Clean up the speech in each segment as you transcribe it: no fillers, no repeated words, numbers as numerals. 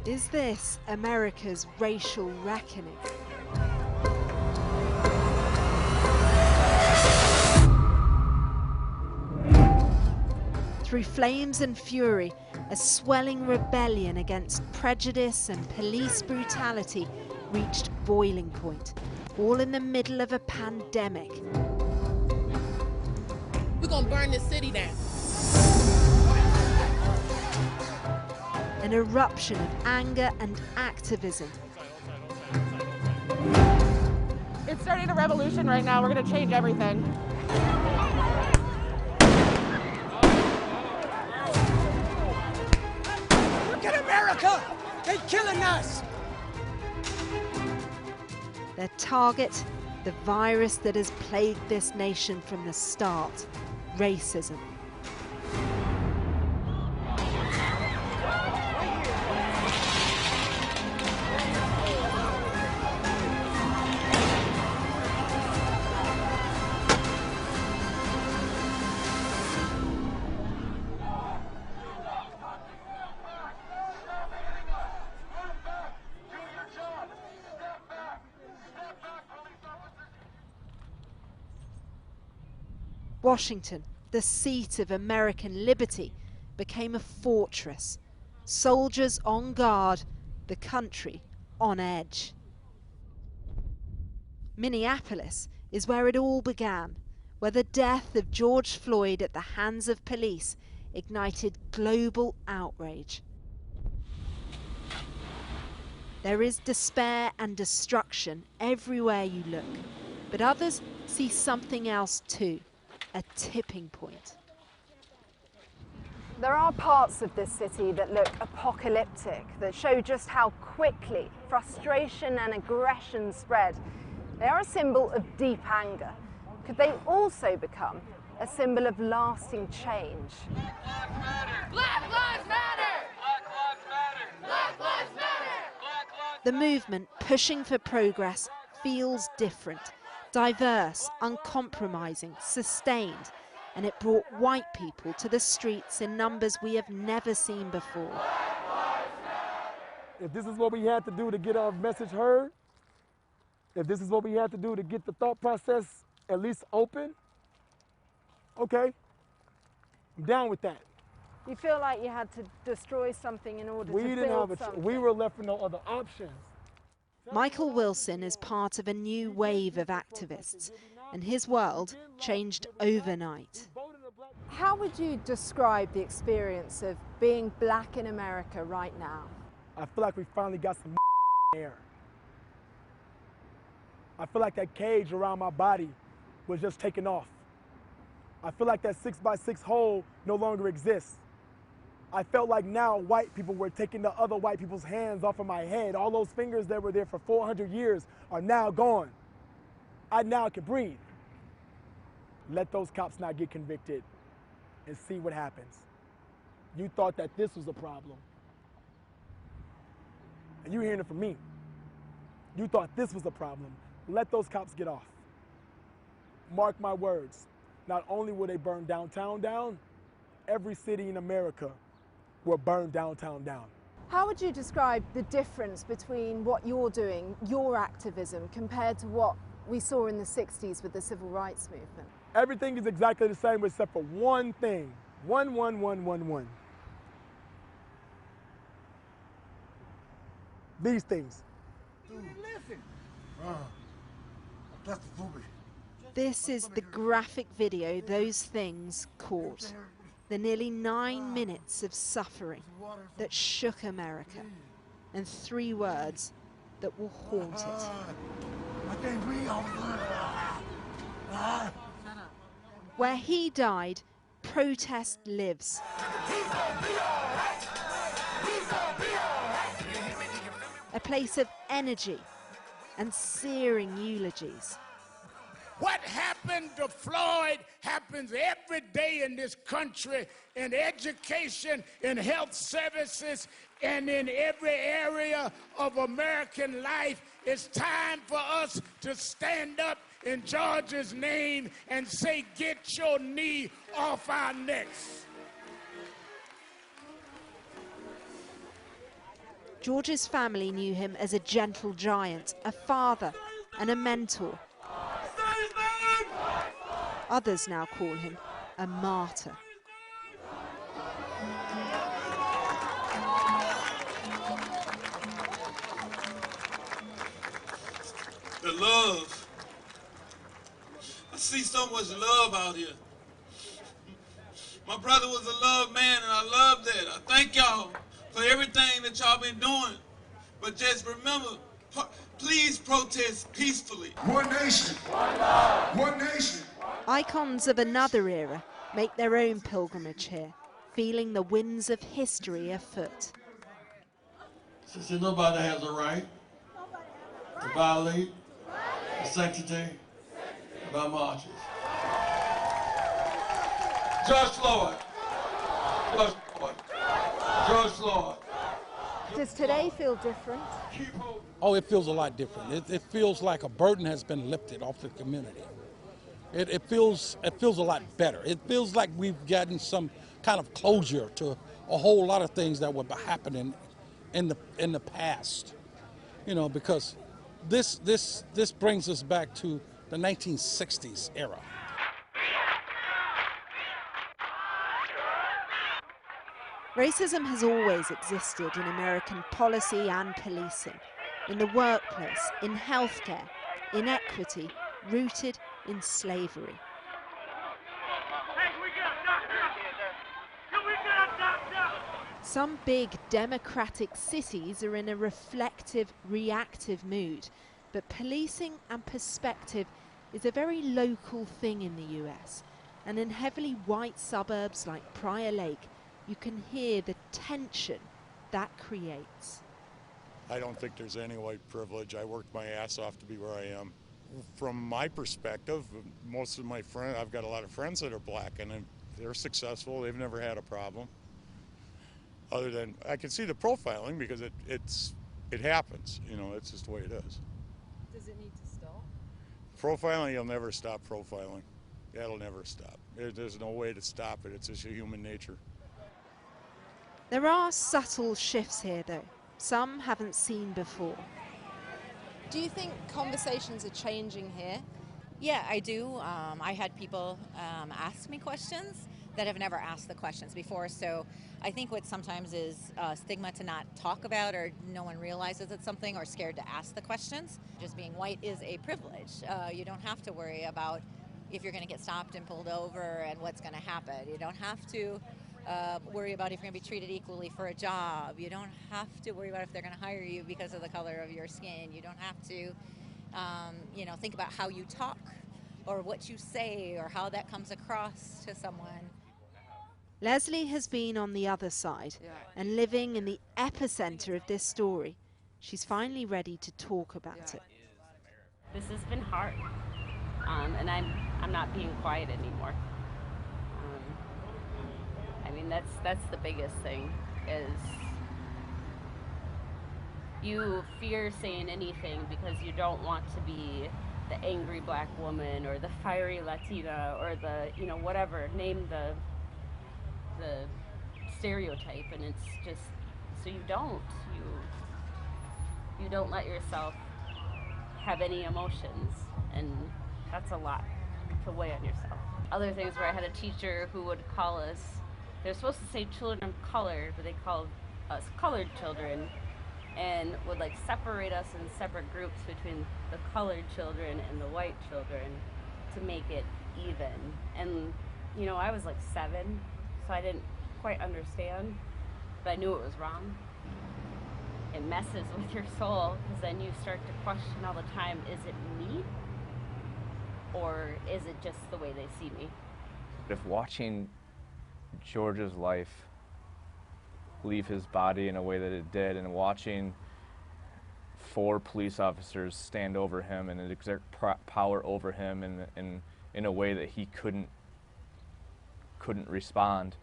Is this America's racial reckoning? Through flames and fury, a swelling rebellion against prejudice and police brutality reached boiling point, all in the middle of a pandemic. We're gonna burn this city down. An eruption of anger and activism. It's starting a revolution right now. We're gonna change everything. Look at America! They're killing us! Their target, the virus that has plagued this nation from the start, racism. Washington, the seat of American liberty, became a fortress. Soldiers on guard, the country on edge. Minneapolis is where it all began, where the death of George Floyd at the hands of police ignited global outrage. There is despair and destruction everywhere you look, but others see something else too. A tipping point. There are parts of this city that look apocalyptic, that show just how quickly frustration and aggression spread. They are a symbol of deep anger. Could they also become a symbol of lasting change? Black lives matter! Black lives matter! Black lives matter! The movement pushing for progress feels different. Diverse, uncompromising, sustained, and it brought white people to the streets in numbers we have never seen before. If this is what we had to do to get our message heard, if this is what we had to do to get the thought process at least open, okay, I'm down with that. You feel like you had to destroy something in order to build something? We were left with no other options. Michael Wilson is part of a new wave of activists, and his world changed overnight. How would you describe the experience of being black in America right now? I feel like we finally got some air. I feel like that cage around my body was just taken off. I feel like that 6x6 hole no longer exists. I felt like now white people were taking the other white people's hands off of my head. All those fingers that were there for 400 years are now gone. I now can breathe. Let those cops not get convicted and see what happens. You thought that this was a problem. And you're hearing it from me. You thought this was a problem. Let those cops get off. Mark my words. Not only will they burn downtown down, every city in America will burn downtown down. How would you describe the difference between what you're doing, your activism, compared to what we saw in the 60s with the civil rights movement? Everything is exactly the same except for one thing. One. These things. Listen. That's the movie. This is the graphic video those things caught. The nearly 9 minutes of suffering that shook America, and 3 words that will haunt it. I can't breathe. Where he died, protest lives. A place of energy and searing eulogies. What happened to Floyd happens every day in this country, in education, in health services, and in every area of American life. It's time for us to stand up in George's name and say, get your knee off our necks. George's family knew him as a gentle giant, a father and a mentor. Others now call him a martyr. The love. I see so much love out here. My brother was a love man, and I love that. I thank y'all for everything that y'all been doing. But just remember, please protest peacefully. One nation. One love. One nation. Icons of another era make their own pilgrimage here, feeling the winds of history afoot. Since nobody has a right to violate the sanctity of our marches. George Floyd. George Floyd. George Floyd. Does today feel different? Oh, it feels a lot different. It feels like a burden has been lifted off the community. It feels a lot better. It feels like we've gotten some kind of closure to a whole lot of things that were happening in the past. You know, because this brings us back to the 1960s era. Racism has always existed in American policy and policing, in the workplace, in healthcare, inequity, rooted in slavery. Some big democratic cities are in a reflective, reactive mood, but policing and perspective is a very local thing in the US, and in heavily white suburbs like Prior Lake, you can hear the tension that creates. I don't think there's any white privilege. I worked my ass off to be where I am. From my perspective, most of my friends, I've got a lot of friends that are black, and they're successful. They've never had a problem. Other than, I can see the profiling because it happens. You know, it's just the way it is. Does it need to stop? Profiling, you'll never stop profiling. That'll never stop. There's no way to stop it. It's just a human nature. There are subtle shifts here, though, some haven't seen before. Do you think conversations are changing here? Yeah, I do. I had people ask me questions that have never asked the questions before, so I think what sometimes is stigma to not talk about, or no one realizes it's something, or scared to ask the questions. Just being white is a privilege. You don't have to worry about if you're going to get stopped and pulled over and what's going to happen. You don't have to worry about if you're going to be treated equally for a job. You don't have to worry about if they're going to hire you because of the color of your skin. You don't have to, think about how you talk or what you say or how that comes across to someone. Leslie has been on the other side and living in the epicenter of this story. She's finally ready to talk about it. This has been hard, and I'm not being quiet anymore. That's the biggest thing, is you fear saying anything because you don't want to be the angry black woman or the fiery Latina or the, whatever, name the stereotype, and it's just, so you don't let yourself have any emotions, and that's a lot to weigh on yourself. Other things where I had a teacher who would call us, they're supposed to say children of color, but they called us colored children, and would separate us in separate groups between the colored children and the white children to make it even. And I was 7, so I didn't quite understand, but I knew it was wrong. It messes with your soul, because then you start to question all the time, is it me? Or is it just the way they see me? If watching George's life leave his body in a way that it did, and watching 4 police officers stand over him and exert power over him in a way that he couldn't respond,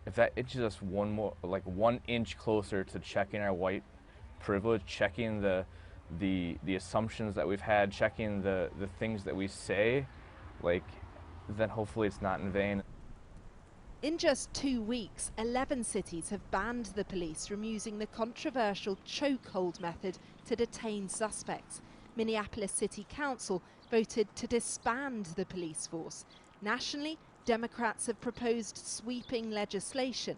if that, it's just one inch closer to checking our white privilege, checking the assumptions that we've had, checking the things that we say, then hopefully it's not in vain. In just 2 weeks, 11 cities have banned the police from using the controversial chokehold method to detain suspects. Minneapolis City Council voted to disband the police force. Nationally, Democrats have proposed sweeping legislation.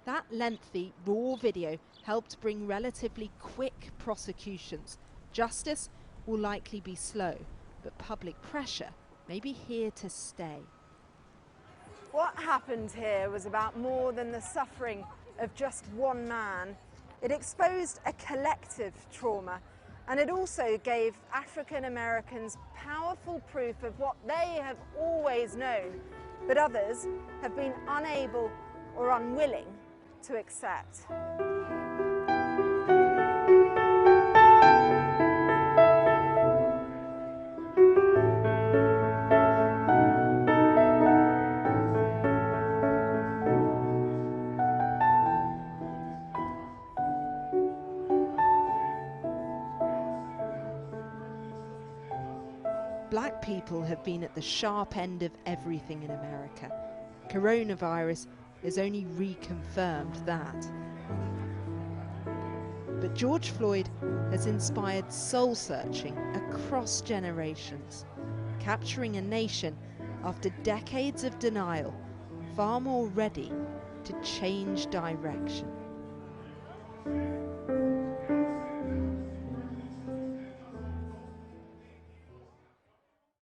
That lengthy, raw video helped bring relatively quick prosecutions. Justice will likely be slow, but public pressure may be here to stay. What happened here was about more than the suffering of just one man. It exposed a collective trauma, and it also gave African Americans powerful proof of what they have always known, but others have been unable or unwilling to accept. Black people have been at the sharp end of everything in America. Coronavirus has only reconfirmed that. But George Floyd has inspired soul-searching across generations, capturing a nation after decades of denial, far more ready to change direction.